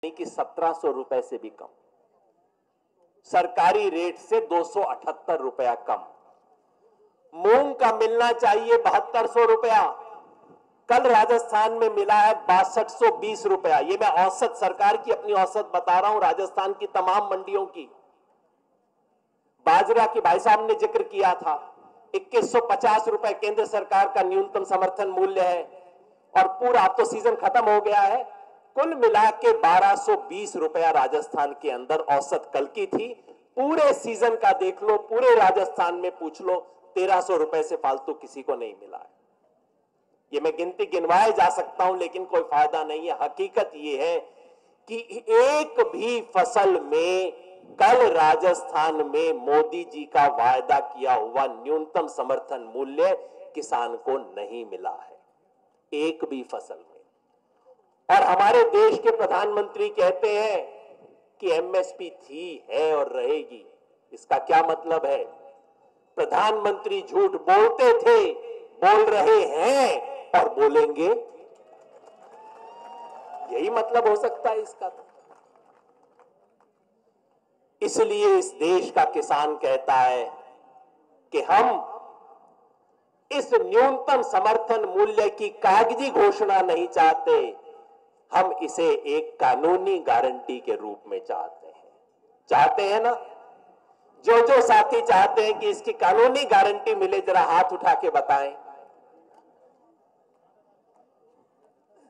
कि 1700 रुपए से भी कम, सरकारी रेट से 278 रुपया कम। मूंग का मिलना चाहिए 7200 रुपया, कल राजस्थान में मिला है 6220 रुपया। ये मैं औसत, सरकार की अपनी औसत बता रहा हूं, राजस्थान की तमाम मंडियों की। बाजरा की भाई साहब ने जिक्र किया था, 2150 रुपए केंद्र सरकार का न्यूनतम समर्थन मूल्य है, और पूरा, अब तो सीजन खत्म हो गया है, कुल मिला के 1220 रुपया राजस्थान के अंदर औसत कल की थी। पूरे सीजन का देख लो, पूरे राजस्थान में पूछ लो, 1300 रुपए से फालतू किसी को नहीं मिला है। ये मैं गिनती गिनवाए जा सकता हूं, लेकिन कोई फायदा नहीं है। हकीकत ये है कि एक भी फसल में कल राजस्थान में मोदी जी का वायदा किया हुआ न्यूनतम समर्थन मूल्य किसान को नहीं मिला है, एक भी फसल में। और हमारे देश के प्रधानमंत्री कहते हैं कि एमएसपी थी, है और रहेगी। इसका क्या मतलब है? प्रधानमंत्री झूठ बोलते थे, बोल रहे हैं और बोलेंगे, यही मतलब हो सकता है इसका। इसलिए इस देश का किसान कहता है कि हम इस न्यूनतम समर्थन मूल्य की कागजी घोषणा नहीं चाहते, हम इसे एक कानूनी गारंटी के रूप में चाहते हैं ना? जो साथी चाहते हैं कि इसकी कानूनी गारंटी मिले, जरा हाथ उठा के बताएं।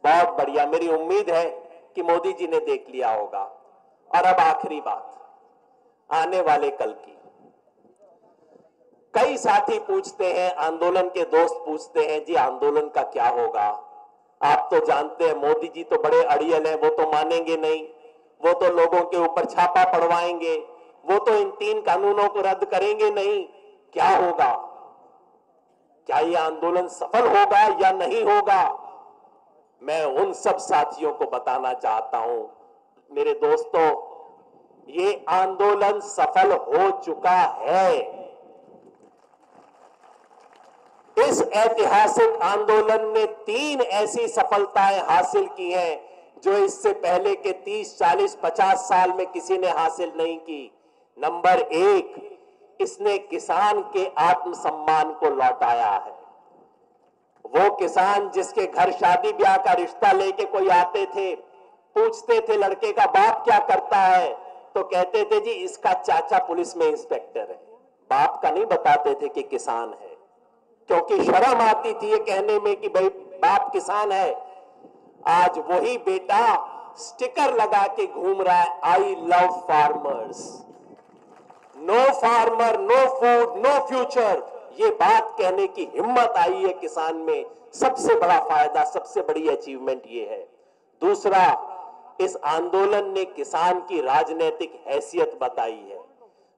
बहुत बढ़िया, मेरी उम्मीद है कि मोदी जी ने देख लिया होगा। और अब आखिरी बात, आने वाले कल की। कई साथी पूछते हैं, आंदोलन के दोस्त पूछते हैं, जी आंदोलन का क्या होगा? आप तो जानते हैं मोदी जी तो बड़े अड़ियल हैं, वो तो मानेंगे नहीं, वो तो लोगों के ऊपर छापा पड़वाएंगे, वो तो इन 3 कानूनों को रद्द करेंगे नहीं। क्या होगा? क्या ये आंदोलन सफल होगा या नहीं होगा? मैं उन सब साथियों को बताना चाहता हूं, मेरे दोस्तों, ये आंदोलन सफल हो चुका है। इस ऐतिहासिक आंदोलन ने 3 ऐसी सफलताएं हासिल की हैं जो इससे पहले के 30, 40, 50 साल में किसी ने हासिल नहीं की। नंबर 1, इसने किसान के आत्मसम्मान को लौटाया है। वो किसान जिसके घर शादी ब्याह का रिश्ता लेके कोई आते थे, पूछते थे लड़के का बाप क्या करता है, तो कहते थे जी इसका चाचा पुलिस में इंस्पेक्टर है। बाप का नहीं बताते थे कि किसान है, क्योंकि शर्म आती थी ये कहने में कि भाई बाप किसान है। आज वही बेटा स्टिकर लगा के घूम रहा है, I love farmers, no farmer no food no future. ये बात कहने की हिम्मत आई है किसान में। सबसे बड़ा फायदा, सबसे बड़ी अचीवमेंट ये है। दूसरा, इस आंदोलन ने किसान की राजनीतिक हैसियत बताई है।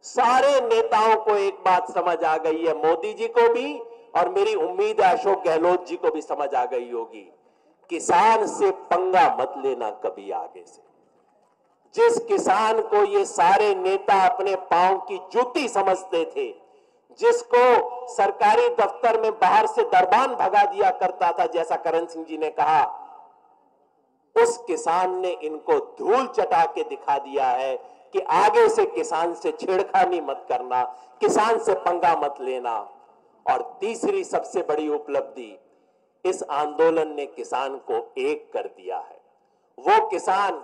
सारे नेताओं को एक बात समझ आ गई है, मोदी जी को भी, और मेरी उम्मीद है अशोक गहलोत जी को भी समझ आ गई होगी, किसान से पंगा मत लेना कभी आगे से। जिस किसान को ये सारे नेता अपने पांव की जूती समझते थे, जिसको सरकारी दफ्तर में बाहर से दरबान भगा दिया करता था, जैसा करण सिंह जी ने कहा, उस किसान ने इनको धूल चटा के दिखा दिया है कि आगे से किसान से छेड़खानी मत करना, किसान से पंगा मत लेना। और तीसरी सबसे बड़ी उपलब्धि, इस आंदोलन ने किसान को एक कर दिया है। वो किसान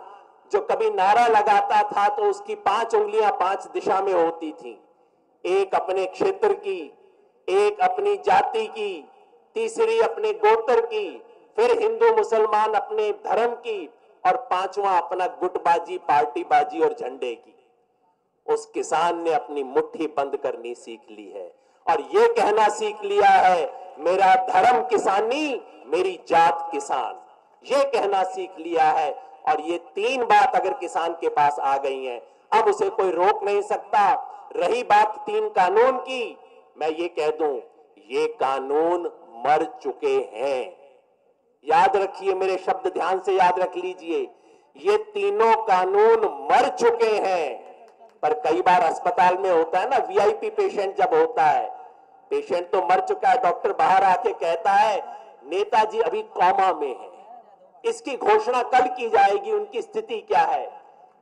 जो कभी नारा लगाता था तो उसकी 5 उंगलियां 5 दिशा में होती थी, एक अपने क्षेत्र की, एक अपनी जाति की, तीसरी अपने गोत्र की, फिर हिंदू मुसलमान अपने धर्म की, और 5वां अपना गुटबाजी, पार्टीबाजी और झंडे की। उस किसान ने अपनी मुट्ठी बंद करनी सीख ली है और यह कहना सीख लिया है, मेरा धर्म किसानी, मेरी जात किसान, यह कहना सीख लिया है। और ये 3 बात अगर किसान के पास आ गई हैं, अब उसे कोई रोक नहीं सकता। रही बात 3 कानून की, मैं ये कह दूं, ये कानून मर चुके हैं। याद रखिए, मेरे शब्द ध्यान से याद रख लीजिए, ये तीनों कानून मर चुके हैं। पर कई बार अस्पताल में होता है ना, वीआईपी पेशेंट जब होता है, पेशेंट तो मर चुका है, डॉक्टर बाहर आके कहता है नेताजी अभी कोमा में है, इसकी घोषणा कल की जाएगी। उनकी स्थिति क्या है?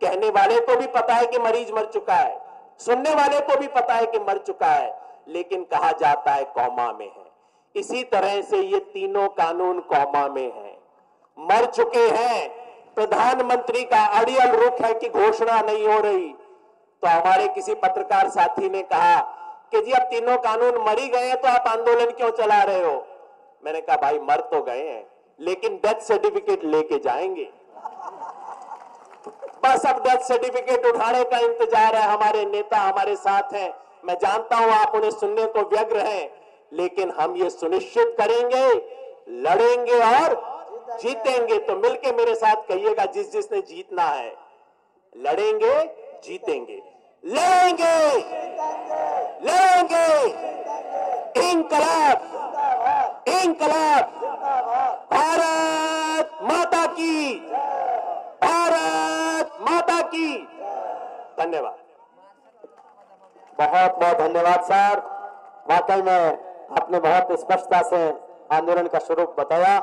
कहने वाले को भी पता है कि मरीज मर चुका है, सुनने वाले को भी पता है कि मर चुका है, लेकिन कहा जाता है कौमा में है। इसी तरह से ये तीनों कानून कौमा में हैं, मर चुके हैं। प्रधानमंत्री का अड़ियल रुख है कि घोषणा नहीं हो रही। तो हमारे किसी पत्रकार साथी ने कहा कि जी अब तीनों कानून मर ही गए हैं तो आप आंदोलन क्यों चला रहे हो? मैंने कहा भाई मर तो गए हैं, लेकिन डेथ सर्टिफिकेट लेके जाएंगे। बस अब डेथ सर्टिफिकेट उठाने का इंतजार है। हमारे नेता हमारे साथ हैं, मैं जानता हूं आप उन्हें सुनने को व्यग्र हैं, लेकिन हम ये सुनिश्चित करेंगे, लड़ेंगे और जीतेंगे। तो मिलके मेरे साथ कहिएगा, जिसने जीतना है, लड़ेंगे, जीतेंगे, लड़ेंगे, लड़ेंगे। इंकलाब, इंकलाब, भारत माता की, भारत माता की। धन्यवाद, बहुत बहुत धन्यवाद सर। वाकई में आपने बहुत स्पष्टता से आंदोलन का स्वरूप बताया।